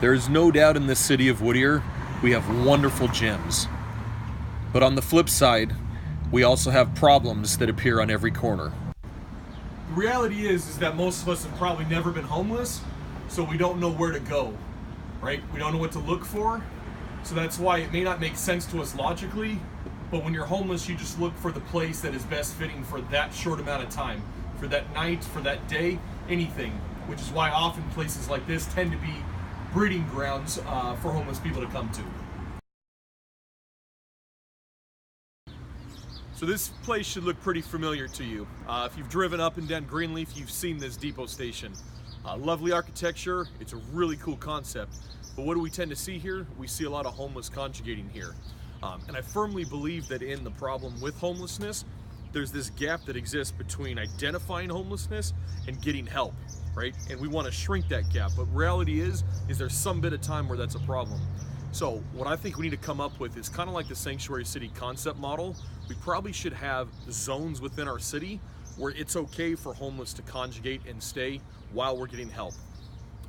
There is no doubt in this city of Whittier, we have wonderful gems. But on the flip side, we also have problems that appear on every corner. The reality is that most of us have probably never been homeless, so we don't know where to go, right? We don't know what to look for, so that's why it may not make sense to us logically, but when you're homeless, you just look for the place that is best fitting for that short amount of time, for that night, for that day, anything, which is why often places like this tend to be breeding grounds for homeless people to come to. So this place should look pretty familiar to you. If you've driven up and down Greenleaf, you've seen this depot station. Lovely architecture, it's a really cool concept. But what do we tend to see here? We see a lot of homeless conjugating here. And I firmly believe that in the problem with homelessness, there's this gap that exists between identifying homelessness and getting help, right? And we want to shrink that gap, but reality is there's some bit of time where that's a problem. So what I think we need to come up with is kind of like the sanctuary city concept model. We probably should have zones within our city where it's okay for homeless to conjugate and stay while we're getting help.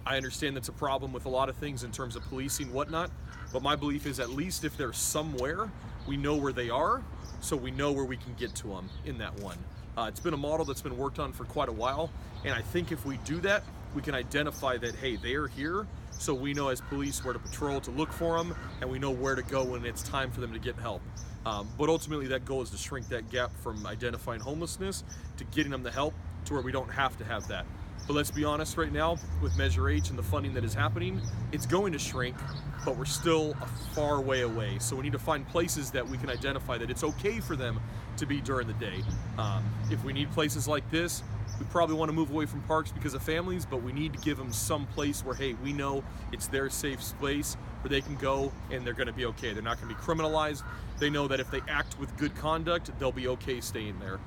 I understand that's a problem with a lot of things in terms of policing, whatnot, but my belief is at least if they're somewhere, we know where they are, so we know where we can get to them in that one. It's been a model that's been worked on for quite a while, and I think if we do that, we can identify that, hey, they are here, so we know as police where to patrol to look for them, and we know where to go when it's time for them to get help. But ultimately, that goal is to shrink that gap from identifying homelessness to getting them the help to where we don't have to have that. But let's be honest right now, with Measure H and the funding that is happening, it's going to shrink, but we're still a far way away. So we need to find places that we can identify that it's okay for them to be during the day. If we need places like this, we probably want to move away from parks because of families, but we need to give them some place where, hey, we know it's their safe space where they can go and they're going to be okay. They're not going to be criminalized. They know that if they act with good conduct, they'll be okay staying there.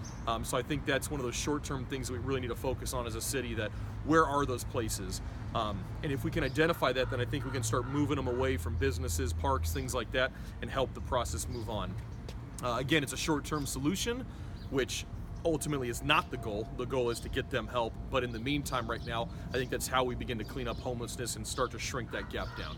So I think that's one of those short-term things that we really need to focus on as a city, that where are those places? And if we can identify that, then I think we can start moving them away from businesses, parks, things like that, and help the process move on. Again, it's a short-term solution, which ultimately is not the goal. The goal is to get them help. But in the meantime, right now, I think that's how we begin to clean up homelessness and start to shrink that gap down.